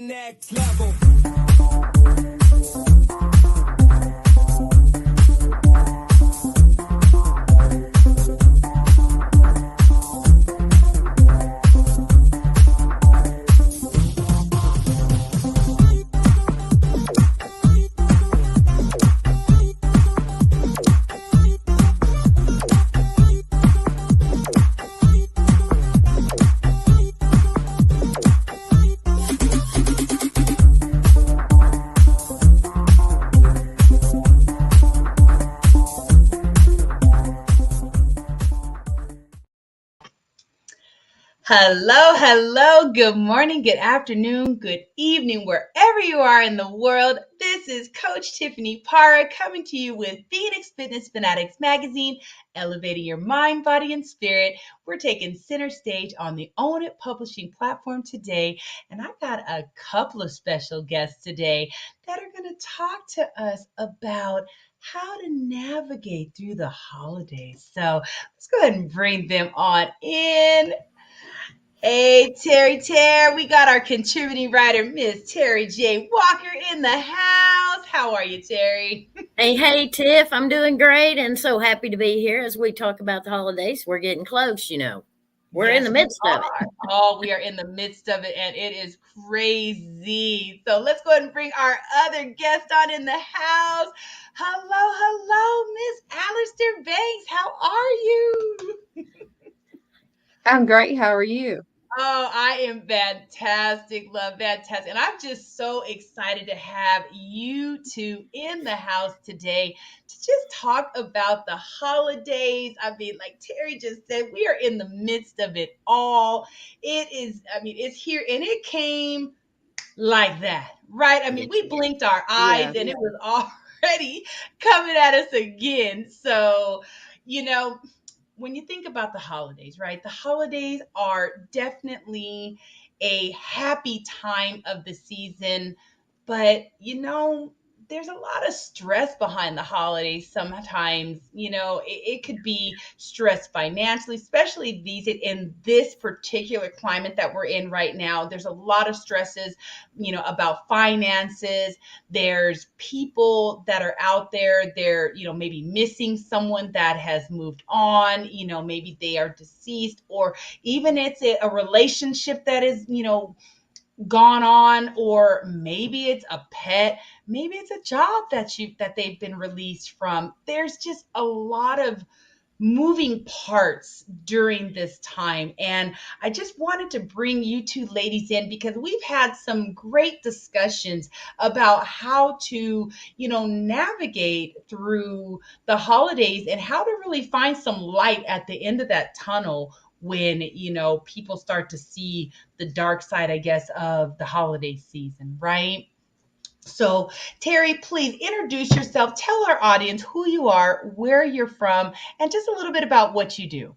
next level. Hello, good morning, good afternoon, good evening, wherever you are in the world. This is Coach Tiffany Para coming to you with Phoenix Fitness Fanatics magazine, elevating your mind, body, and spirit. We're taking center stage on the Own It publishing platform today, and I've got a couple of special guests today that are going to talk to us about how to navigate through the holidays. So let's go ahead and bring them on in. Hey, Terry, we got our contributing writer, Miss Terry J. Walker in the house. How are you, Terry? Hey, Tiff, I'm doing great and so happy to be here as we talk about the holidays. We're getting close, you know. We're in the midst of it. Oh, we are in the midst of it, and it is crazy. So let's go ahead and bring our other guest on in the house. Hello, Miss Allistar Banks. How are you? I'm great. How are you? Oh, I am fantastic. Love fantastic. And I'm just so excited to have you two in the house today to just talk about the holidays. I mean, like Terry just said, we are in the midst of it all. It's here and it came like that, right? I mean, we blinked our eyes and it was already coming at us again. So, you know, when you think about the holidays, right? The holidays are definitely a happy time of the season, but there's a lot of stress behind the holidays sometimes. It could be stress financially, especially in this particular climate that we're in right now. There's a lot of stresses, about finances. There's people that are out there, they're, maybe missing someone that has moved on, maybe they are deceased, or even it's a relationship that is, gone on, or maybe it's a pet, maybe it's a job that they've been released from. There's just a lot of moving parts during this time, and I just wanted to bring you two ladies in because we've had some great discussions about how to navigate through the holidays and how to really find some light at the end of that tunnel when people start to see the dark side, I guess, of the holiday season, right? So, Terry, please introduce yourself. Tell our audience who you are, where you're from, and just a little bit about what you do.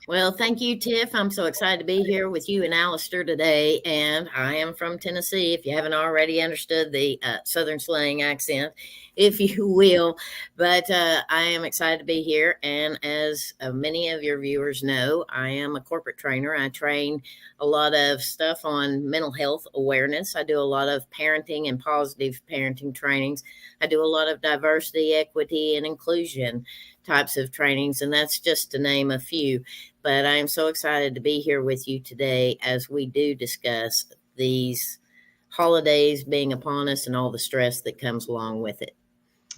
Well, thank you, Tiff. I'm so excited to be here with you and Allistar today. And I am from Tennessee, if you haven't already understood the Southern slang accent, if you will. But I am excited to be here. And as many of your viewers know, I am a corporate trainer. I train a lot of stuff on mental health awareness. I do a lot of parenting and positive parenting trainings. I do a lot of diversity, equity, and inclusion types of trainings, and that's just to name a few. But I am so excited to be here with you today as we do discuss these holidays being upon us and all the stress that comes along with it.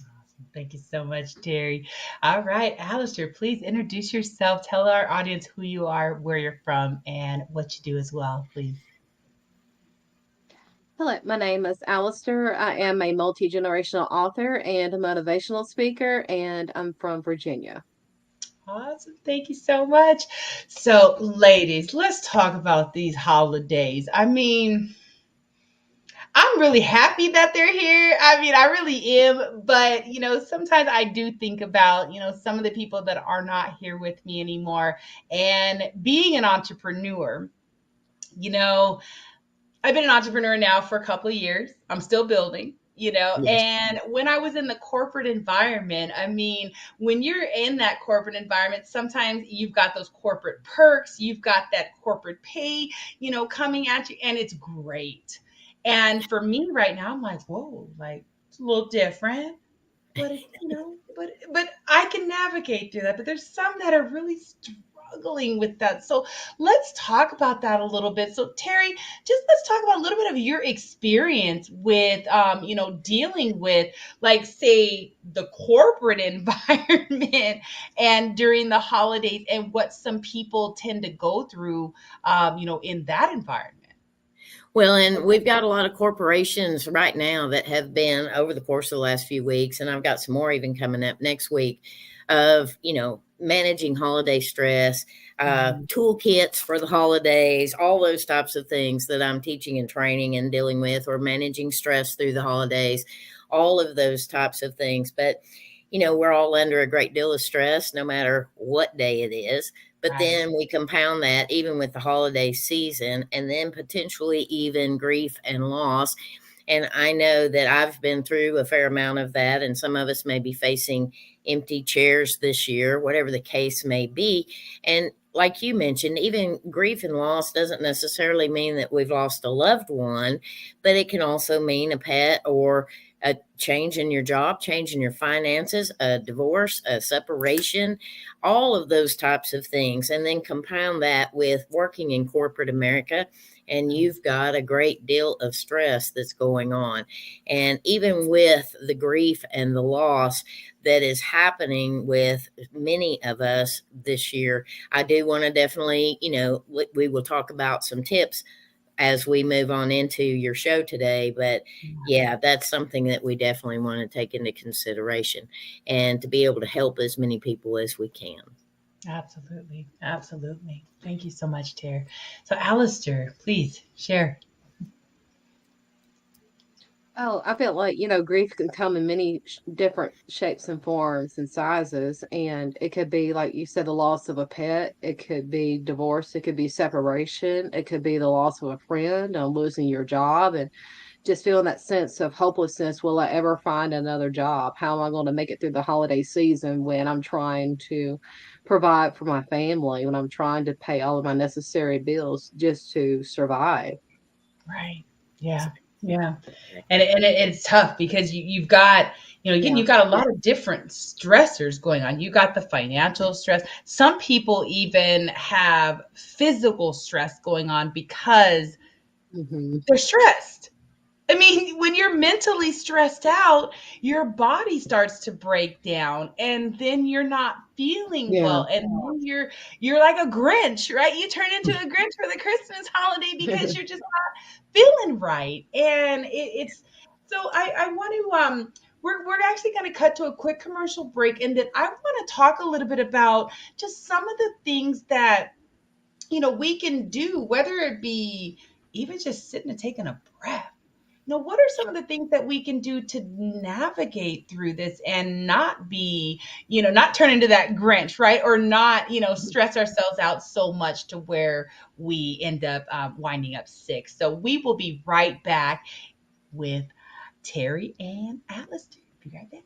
Awesome. Thank you so much, Terry. All right, Allistar, please introduce yourself. Tell our audience who you are, where you're from, and what you do as well, please. Hello, my name is Allistar. I am a multi-generational author and a motivational speaker, and I'm from Virginia. Awesome. Thank you so much. So, ladies, let's talk about these holidays. I mean, I'm really happy that they're here. I mean, I really am. But, sometimes I do think about, some of the people that are not here with me anymore. And being an entrepreneur, I've been an entrepreneur now for a couple of years. I'm still building, Yes. and when I was in the corporate environment, I mean, when you're in that corporate environment, sometimes you've got those corporate perks, you've got that corporate pay, coming at you, and it's great. And for me right now, I'm like, whoa, like it's a little different, but it, but I can navigate through that. But there's some that are really struggling with that. So let's talk about that a little bit. So Terry, just let's talk about a little bit of your experience with, dealing with, like, say, the corporate environment and during the holidays, and what some people tend to go through, in that environment. Well, and we've got a lot of corporations right now that have been over the course of the last few weeks, and I've got some more even coming up next week of, managing holiday stress, toolkits for the holidays, all those types of things that I'm teaching and training and dealing with, or managing stress through the holidays, all of those types of things. But, we're all under a great deal of stress no matter what day it is. But Right. then we compound that even with the holiday season, and then potentially even grief and loss. And I know that I've been through a fair amount of that, and some of us may be facing empty chairs this year, whatever the case may be. And like you mentioned, even grief and loss doesn't necessarily mean that we've lost a loved one, but it can also mean a pet, or a change in your job, change in your finances, a divorce, a separation, all of those types of things. And then compound that with working in corporate America, and you've got a great deal of stress that's going on. And even with the grief and the loss that is happening with many of us this year, I do want to definitely, we will talk about some tips as we move on into your show today. But yeah, that's something that we definitely want to take into consideration, and to be able to help as many people as we can. Absolutely. Absolutely. Thank you so much, Terry. So, Allister, please share. Oh, I feel like, grief can come in many different shapes and forms and sizes. And it could be, like you said, the loss of a pet. It could be divorce. It could be separation. It could be the loss of a friend, losing your job, and just feeling that sense of hopelessness. Will I ever find another job? How am I going to make it through the holiday season when I'm trying to provide for my family, when I'm trying to pay all of my necessary bills just to survive? Right. Yeah. Yeah. And it's tough because you've got, again, Yeah. you've got a lot of different stressors going on. You got the financial stress. Some people even have physical stress going on because Hmm. they're stressed. I mean, when you're mentally stressed out, your body starts to break down, and then you're not feeling Yeah. well, and then you're like a Grinch, right? You turn into a Grinch for the Christmas holiday because you're just not feeling right. And it's so I want to we're actually going to cut to a quick commercial break, and then I want to talk a little bit about just some of the things that we can do, whether it be even just sitting and taking a breath. What are some of the things that we can do to navigate through this and not be, not turn into that Grinch, right? Or not, stress ourselves out so much to where we end up winding up sick. So we will be right back with Terry and Allister. Be right back.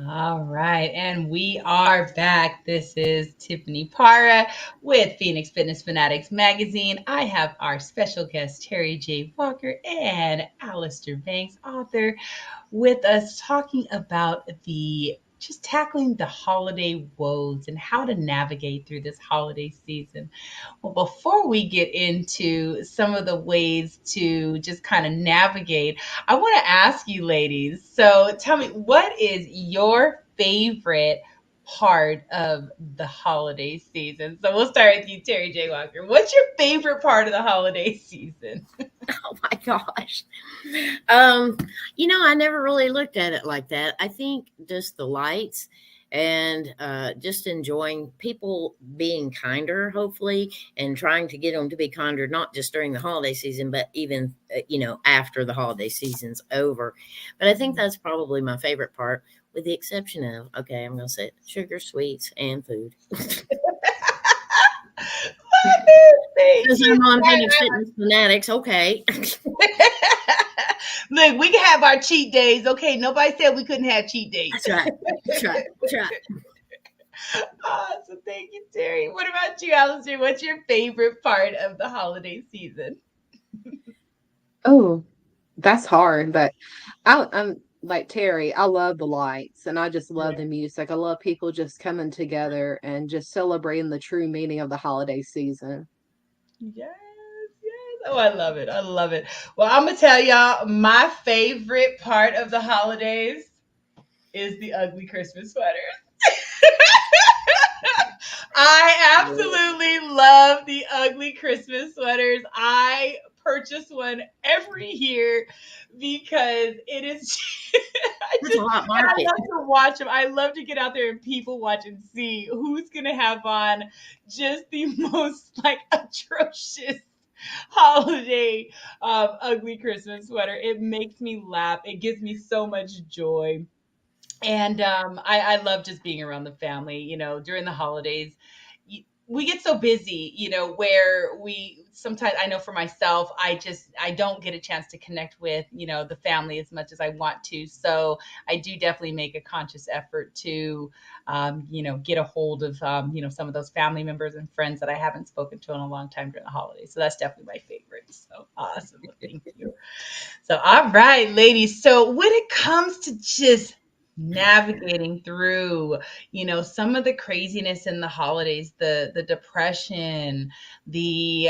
All right, and we are back. This is Tiffany Para with Phoenix Fitness Fanatics magazine. I have our special guest, Terry J. Walker, and Allister Banks, author, with us talking about the just tackling the holiday woes and how to navigate through this holiday season. Well, before we get into some of the ways to just kind of navigate, I want to ask you, ladies. So tell me, what is your favorite part of the holiday season? So we'll start with you, Terry J. Walker. What's your favorite part of the holiday season? Oh my gosh. Um, I never really looked at it like that. I think just the lights and just enjoying people being kinder, hopefully, and trying to get them to be kinder, not just during the holiday season, but even, after the holiday season's over. But I think that's probably my favorite part, with the exception of, okay, I'm going to say it, sugar, sweets, and food. Thank Because you. I'm on Fanatics. Okay. Look, we can have our cheat days. Okay, nobody said we couldn't have cheat days. That's right. That's right. That's right. Awesome. Thank you, Terry. What about you, Allistar? What's your favorite part of the holiday season? Oh, that's hard, but I'm like Terry. I love the lights, and I just love the music. I love people just coming together and just celebrating the true meaning of the holiday season. Yes, yes. Oh, I love it. I love it. Well, I'm gonna tell y'all my favorite part of the holidays is the ugly Christmas sweater. I absolutely love the ugly Christmas sweaters. I purchase one every year because it is That's a hot and I market. love to watch them. I love to get out there and people watch and see who's gonna have on just the most like atrocious holiday ugly Christmas sweater. It makes me laugh. It gives me so much joy. And I love just being around the family, during the holidays. We get so busy, where we sometimes, I know for myself, I don't get a chance to connect with, the family as much as I want to. So I do definitely make a conscious effort to, get a hold of, some of those family members and friends that I haven't spoken to in a long time during the holidays. So that's definitely my favorite. So awesome. Thank you. So, all right, ladies. So, when it comes to just navigating through, some of the craziness in the holidays, the depression, the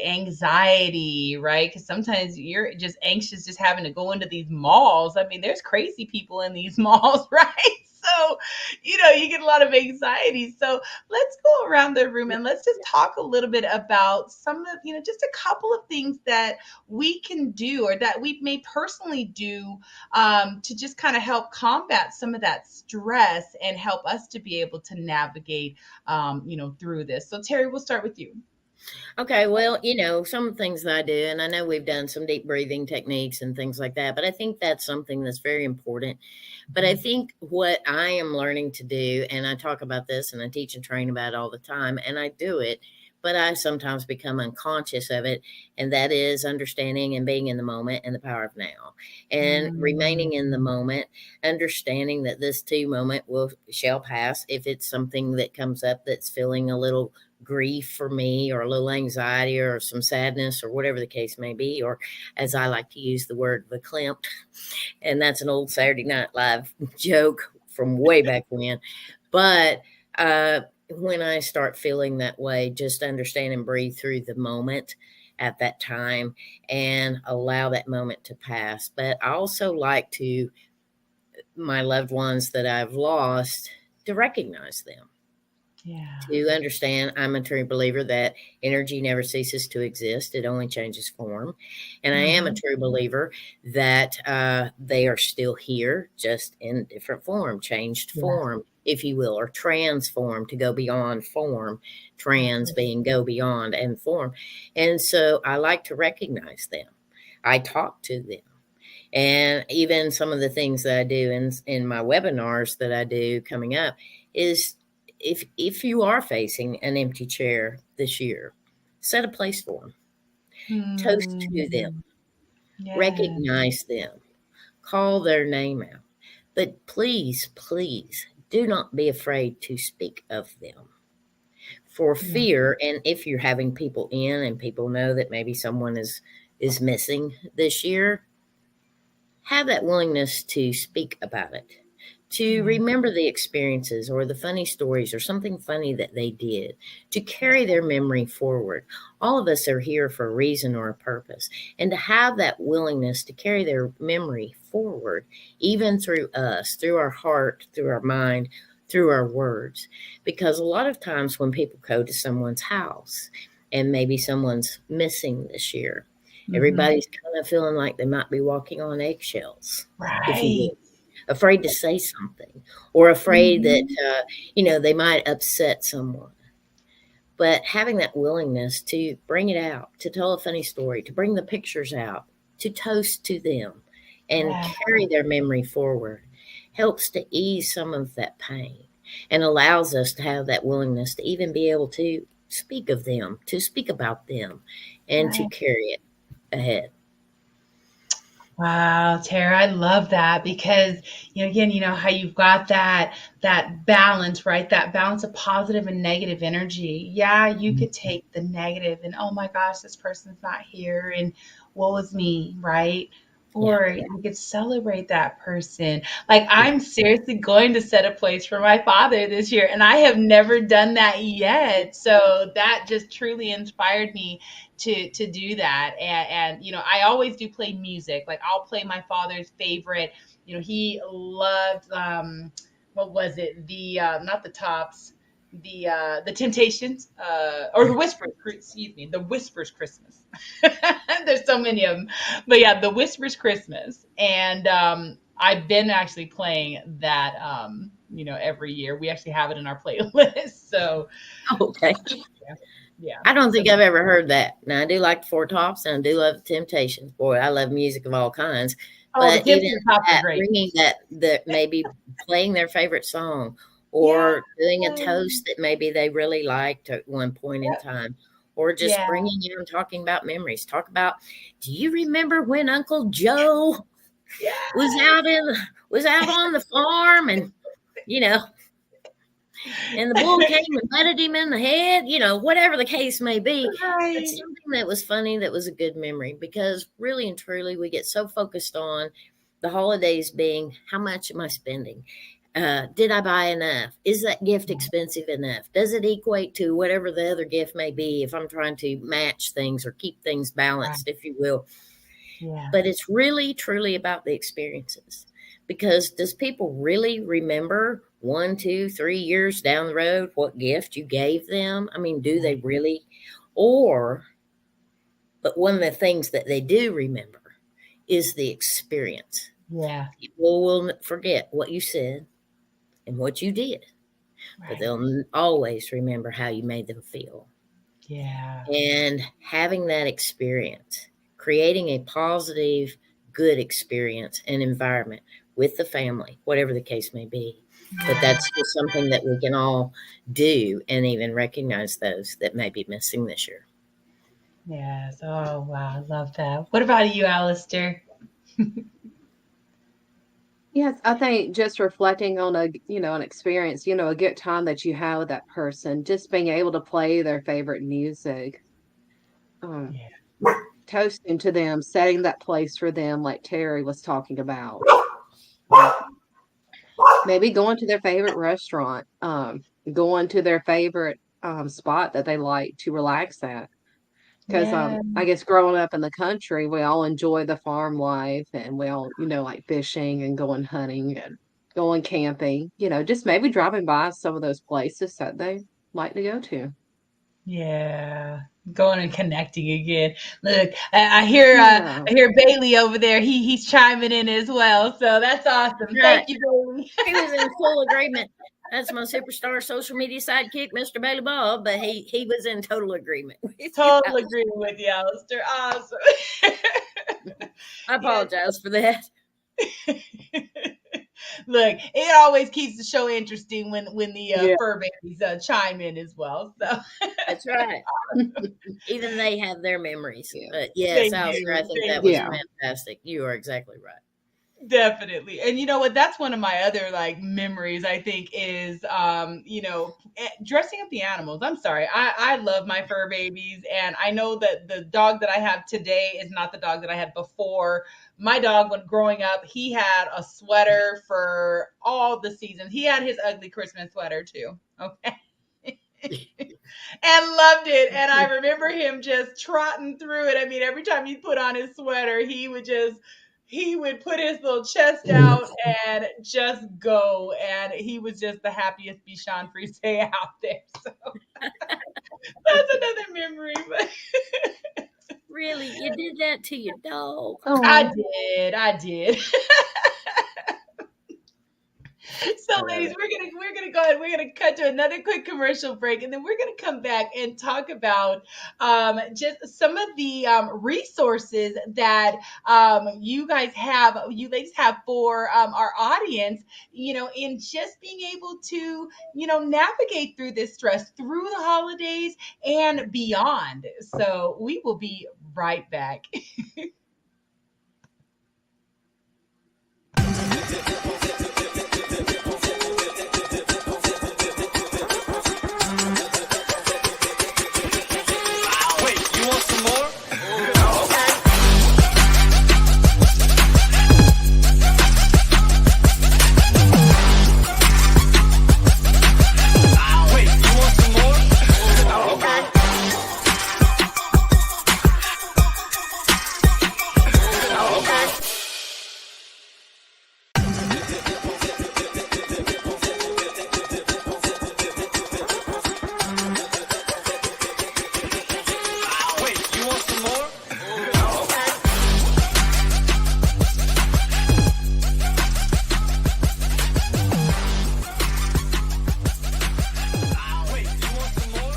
anxiety, right? Because sometimes you're just anxious just having to go into these malls. I mean, there's crazy people in these malls, right? So, you get a lot of anxiety. So, let's go around the room and let's just talk a little bit about some of, just a couple of things that we can do or that we may personally do to just kind of help combat some of that stress and help us to be able to navigate, through this. So, Terry, we'll start with you. Okay, well, some things that I do, and I know we've done some deep breathing techniques and things like that, but I think that's something that's very important. But I think what I am learning to do, and I talk about this and I teach and train about it all the time, and I do it, but I sometimes become unconscious of it, and that is understanding and being in the moment and the power of now, and remaining in the moment, understanding that this too moment shall pass. If it's something that comes up that's feeling a little grief for me or a little anxiety or some sadness or whatever the case may be, or as I like to use the word verklempt, and that's an old Saturday Night Live joke from way back when. But when I start feeling that way, just understand and breathe through the moment at that time and allow that moment to pass. But I also like to, my loved ones that I've lost, to recognize them, Yeah. to understand. I'm a true believer that energy never ceases to exist. It only changes form. And I am a true believer that they are still here, just in different form, changed Yeah. form, if you will, or transform, to go beyond form, trans being go beyond and form. And so I like to recognize them. I talk to them. And even some of the things that I do in my webinars that I do coming up is, if you are facing an empty chair this year, set a place for them, toast to them, Yeah. recognize them, call their name out. But please, please do not be afraid to speak of them for Yeah. fear. And if you're having people in and people know that maybe someone is missing this year, have that willingness to speak about it, to remember the experiences or the funny stories or something funny that they did, to carry their memory forward. All of us are here for a reason or a purpose, and to have that willingness to carry their memory forward, even through us, through our heart, through our mind, through our words. Because a lot of times when people go to someone's house and maybe someone's missing this year, everybody's kind of feeling like they might be walking on eggshells, if you Right. will, afraid to say something or afraid that, they might upset someone. But having that willingness to bring it out, to tell a funny story, to bring the pictures out, to toast to them and Yeah. carry their memory forward helps to ease some of that pain and allows us to have that willingness to even be able to speak of them, to speak about them, and to Right. carry it ahead. Wow, Tara, I love that because, again, how you've got that balance, right? That balance of positive and negative energy. Yeah, you could take the negative and, oh my gosh, this person's not here and woe is me, right? Yeah. Or you could celebrate that person. Like, I'm seriously going to set a place for my father this year, and I have never done that yet. So that just truly inspired me to do that. And I always do play music. Like, I'll play my father's favorite. He loved what was it, the not the Tops, the Temptations, or the Whispers, excuse me, the Whispers Christmas. There's so many of them, but yeah, the Whispers Christmas. And I've been actually playing that every year. We actually have it in our playlist. So Okay. yeah. I don't think So I've ever heard that. Now, I do like the Four Tops and I do love the Temptations. Boy, I love music of all kinds. oh, the But even Temptations Tops are that, great. bringing that maybe playing their favorite song Yeah. or doing a toast that maybe they really liked at one point in time, or just Yeah. bringing in talking about memories. Talk about, do you remember when Uncle Joe Yeah. was out on the farm and, you know, and the bull came and butted him in the head, whatever the case may be. But Right. something that was funny, that was a good memory, because really and truly we get so focused on the holidays being, how much am I spending? Did I buy enough? Is that gift expensive enough? Does it equate to whatever the other gift may be if I'm trying to match things or keep things Right. balanced, if you will? Yeah. But it's really, truly about the experiences. Because does people really remember 1, 2, 3 years down the road what gift you gave them? I mean, do they really? But one of the things that they do remember is the experience. Yeah. People will forget what you said and what you did, but Right. they'll always remember how you made them feel. Yeah. And having that experience, creating a positive, good experience and environment with the family, whatever the case may be. But that's just something that we can all do and even recognize those that may be missing this year. Yes. Oh, wow. I love that. What about you, Allister? Yes, I think just reflecting on an experience, a good time that you had with that person, just being able to play their favorite music, um, Yeah. toasting to them, setting that place for them, like Terry was talking about. Um, Maybe going to their favorite restaurant, going to their favorite spot that they like to relax at. Because Yeah. I guess growing up in the country, we all enjoy the farm life and we all, like fishing and going hunting and going camping, just maybe driving by some of those places that they like to go to. Yeah. Going and connecting again. Look, I Yeah. hear Bailey over there. He's chiming in as well. So that's awesome. Right. Thank you, Bailey. He was in full agreement. That's my superstar social media sidekick, Mr. Bailey Bob, but he was in total agreement with you. Total agreement with you, Allister. Awesome. I apologize for that. Look, it always keeps the show interesting when the fur babies chime in as well. So That's right. Even they have their memories. Yeah. But yes, thank Allister, you. I think Thank that was Yeah. fantastic. You are exactly right. Definitely. And you know what? That's one of my other like memories, I think, is dressing up the animals. I'm sorry. I love my fur babies, and I know that the dog that I have today is not the dog that I had before. My dog, when growing up, he had a sweater for all the seasons. He had his ugly Christmas sweater too. Okay. And loved it. And I remember him just trotting through it. I mean, every time he put on his sweater, he would put his little chest out and just go. And he was just the happiest Bichon Frise out there. So that's another memory. But Really, you did that to your dog? Oh, I did. So, I love ladies, it. we're gonna go ahead. We're gonna cut to another quick commercial break, and then we're gonna come back and talk about just some of the resources that you ladies have for our audience. In just being able to navigate through this stress through the holidays and beyond. So, we will be right back. Wait, you want some more? Wait, you want some more? Okay. Wait, you want some more? Wait, you want some more?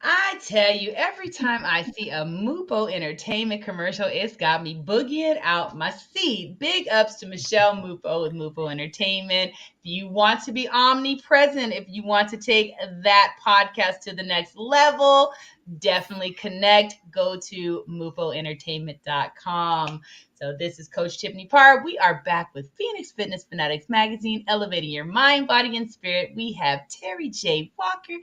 I tell you, every time I see a Mupo Entertainment commercial, it's got me boogieing out my seat. Big ups to Michelle Mupo with Mupo Entertainment. If you want to be omnipresent, if you want to take that podcast to the next level, definitely connect. Go to mupoentertainment.com. So this is Coach Tiffany Parr. We are back with Phoenix Fitness Fanatics Magazine, elevating your mind, body, and spirit. We have Terry J. Walker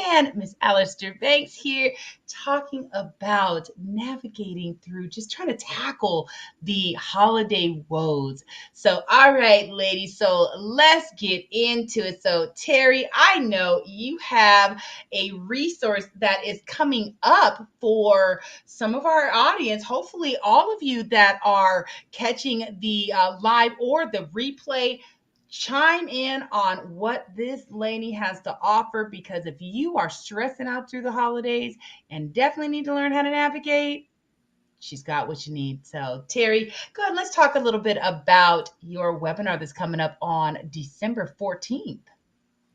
and Miss Allistar Banks here talking about navigating through, just trying to tackle the holiday woes. So, all right, ladies, so let's get into it. So, Terry, I know you have a resource that is coming up for some of our audience, hopefully all of you that are catching the live or the replay. Chime in on what this lady has to offer, because if you are stressing out through the holidays and definitely need to learn how to navigate, she's got what you need. So, Terry, go ahead. Let's talk a little bit about your webinar that's coming up on December 14th.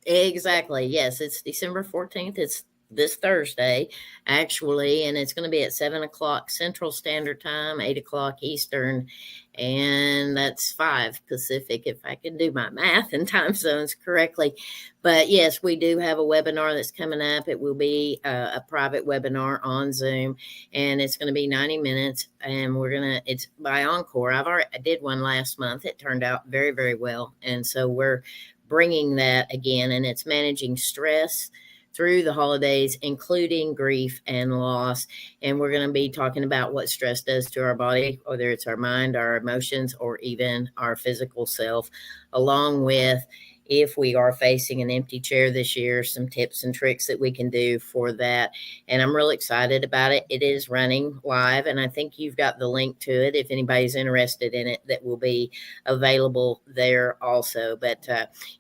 Exactly. Yes, it's December 14th. It's this Thursday, actually, and it's going to be at 7 o'clock Central Standard Time, 8 o'clock Eastern, and that's 5 Pacific, if I can do my math and time zones correctly. But yes, we do have a webinar that's coming up. It will be a private webinar on Zoom, and it's going to be 90 minutes, and it's by Encore. I did one last month. It turned out very, very well, and so we're bringing that again, and it's managing stress through the holidays, including grief and loss. And we're going to be talking about what stress does to our body, whether it's our mind, our emotions, or even our physical self, along with, if we are facing an empty chair this year, some tips and tricks that we can do for that. And I'm really excited about it. It is running live, and I think you've got the link to it if anybody's interested in it, that will be available there also. But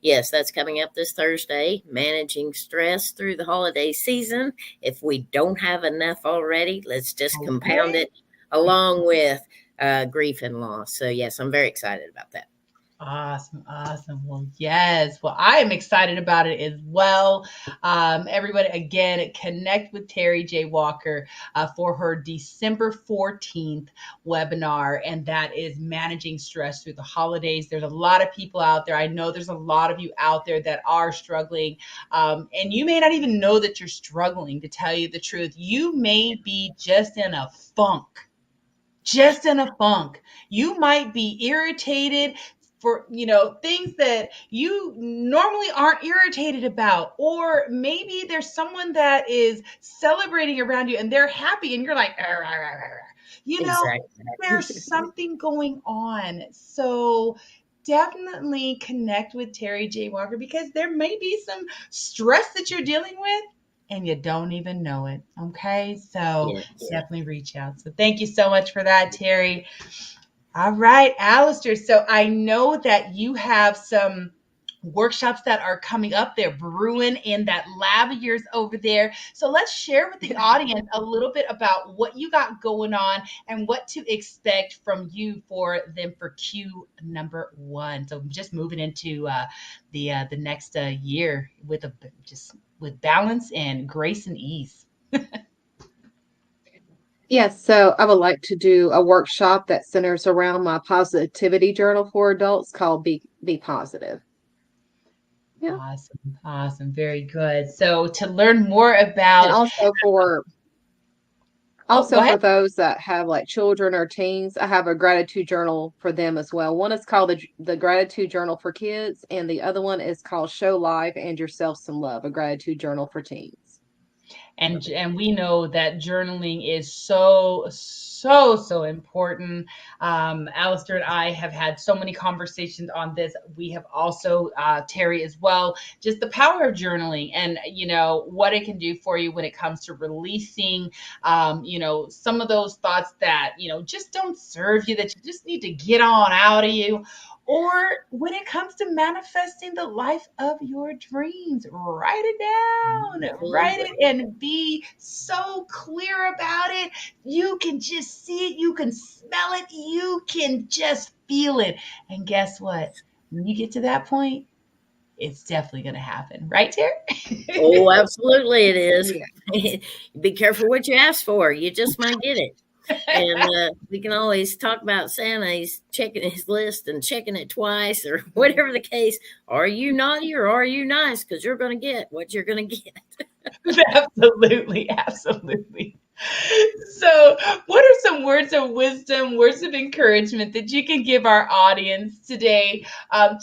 yes, that's coming up this Thursday, managing stress through the holiday season. If we don't have enough already, let's just compound it along with grief and loss. So yes, I'm very excited about that. Awesome, awesome. Well, yes. Well, I am excited about it as well. Everybody, again, connect with Terry J. Walker for her December 14th webinar, and that is managing stress through the holidays. There's a lot of people out there. I know there's a lot of you out there that are struggling, and you may not even know that you're struggling, to tell you the truth. You may be just in a funk. Just in a funk. You might be irritated for, things that you normally aren't irritated about, or maybe there's someone that is celebrating around you and they're happy and you're like, "Arr, arr, arr, arr." Exactly. There's something going on. So definitely connect with Terry J. Walker, because there may be some stress that you're dealing with and you don't even know it. Okay. So Yes. definitely reach out. So thank you so much for that, Terry. All right, Allistar. So I know that you have some workshops that are coming up. They're brewing in that lab of yours over there. So let's share with the audience a little bit about what you got going on and what to expect from you for them for Q number 1. So just moving into the next year with balance and grace and ease. Yes, so I would like to do a workshop that centers around my positivity journal for adults called Be Positive. Yeah. Awesome. Awesome. Very good. So to learn more And about, go also ahead. for those that have like children or teens, I have a gratitude journal for them as well. One is called the gratitude journal for kids, and the other one is called Show Life and Yourself Some Love, a gratitude journal for teens. And we know that journaling is so important. Allistar and I have had so many conversations on this. We have also Terry as well, just the power of journaling, and what it can do for you when it comes to releasing some of those thoughts that just don't serve you, that you just need to get on out of you. Or when it comes to manifesting the life of your dreams, write it down, write it, and be so clear about it. You can just see it, you can smell it, you can just feel it. And guess what? When you get to that point, it's definitely going to happen. Right, Terry? Oh, absolutely it is. Yeah. Be careful what you ask for. You just might get it. And we can always talk about Santa. He's checking his list and checking it twice, or whatever the case. Are you naughty or are you nice? Because you're going to get what you're going to get. Absolutely, absolutely. So, what are some words of wisdom, words of encouragement that you can give our audience today,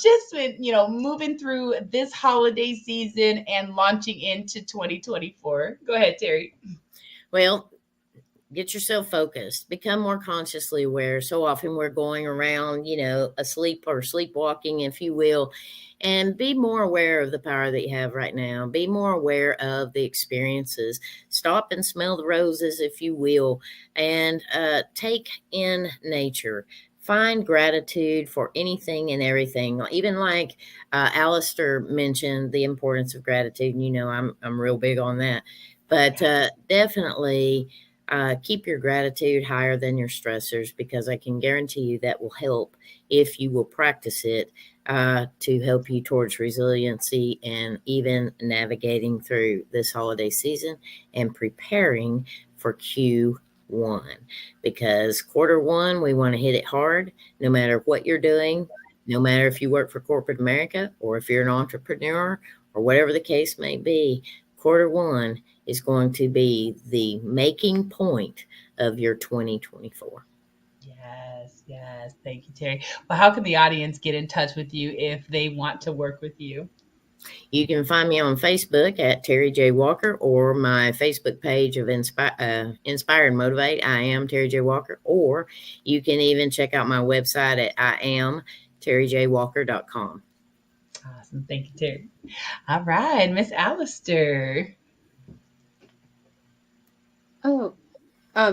just with moving through this holiday season and launching into 2024? Go ahead, Terry. Well, get yourself focused, become more consciously aware. So often we're going around, asleep or sleepwalking, if you will, and be more aware of the power that you have right now. Be more aware of the experiences. Stop and smell the roses, if you will, and take in nature. Find gratitude for anything and everything. Even like Allistar mentioned, the importance of gratitude. I'm real big on that. But definitely keep your gratitude higher than your stressors, because I can guarantee you that will help if you will practice it to help you towards resiliency and even navigating through this holiday season and preparing for Q1. Because Q1, we want to hit it hard, no matter what you're doing, no matter if you work for corporate America or if you're an entrepreneur or whatever the case may be. Q1 is going to be the making point of your 2024. Yes. Thank you, Terry. Well, how can the audience get in touch with you if they want to work with you? You can find me on Facebook at Terry J. Walker, or my Facebook page of Inspire and Motivate. I am Terry J. Walker. Or you can even check out my website at iamterryjwalker.com. Awesome. Thank you, Terry. All right, Miss Allistar. Oh,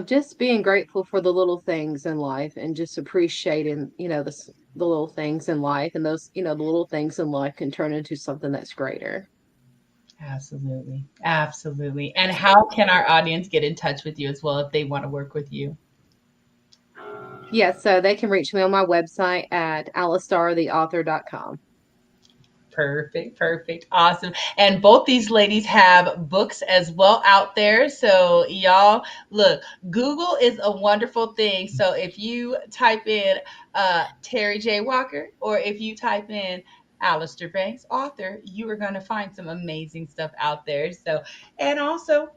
just being grateful for the little things in life and just appreciating, the little things in life, and those, the little things in life can turn into something that's greater. Absolutely. Absolutely. And how can our audience get in touch with you as well if they want to work with you? Yes, so they can reach me on my website at allistartheauthor.com. Perfect. Awesome. And both these ladies have books as well out there. So y'all, look, Google is a wonderful thing. So if you type in Terry J. Walker, or if you type in Allistar Banks, author, you are going to find some amazing stuff out there. So, and also,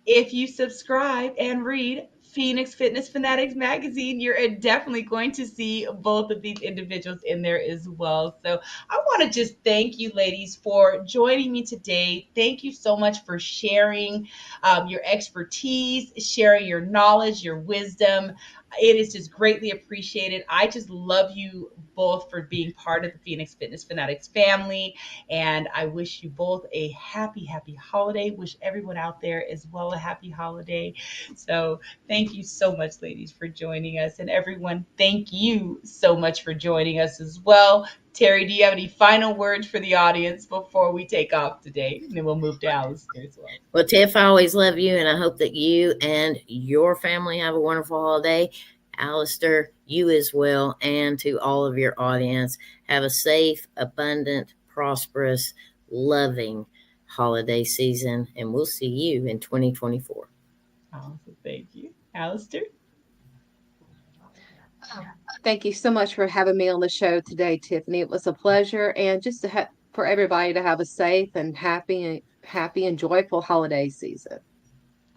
if you subscribe and read Phoenix Fitness Fanatics magazine, you're definitely going to see both of these individuals in there as well. So I want to just thank you, ladies, for joining me today. Thank you so much for sharing your expertise, sharing your knowledge, your wisdom. It is just greatly appreciated. I just love you both for being part of the Phoenix Fitness Fanatics family. And I wish you both a happy holiday. Wish everyone out there as well a happy holiday. So thank you so much, ladies, for joining us. And everyone, thank you so much for joining us as well. Terry, do you have any final words for the audience before we take off today? And then we'll move to Allistar as well. Well, Tiff, I always love you, and I hope that you and your family have a wonderful holiday. Allistar, you as well, and to all of your audience, have a safe, abundant, prosperous, loving holiday season, and we'll see you in 2024. Awesome. Thank you. Allistar? Thank you so much for having me on the show today, Tiffany. It was a pleasure, and just to for everybody to have a safe and happy and joyful holiday season.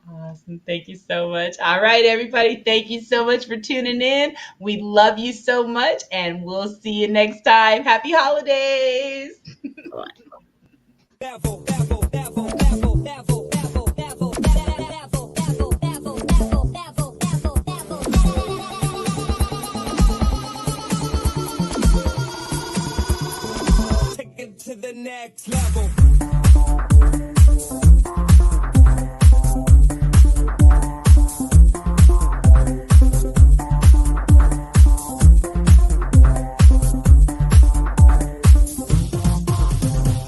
Awesome. Thank you so much. All right, everybody. Thank you so much for tuning in. We love you so much, and we'll see you next time. Happy holidays. Take it to the next level.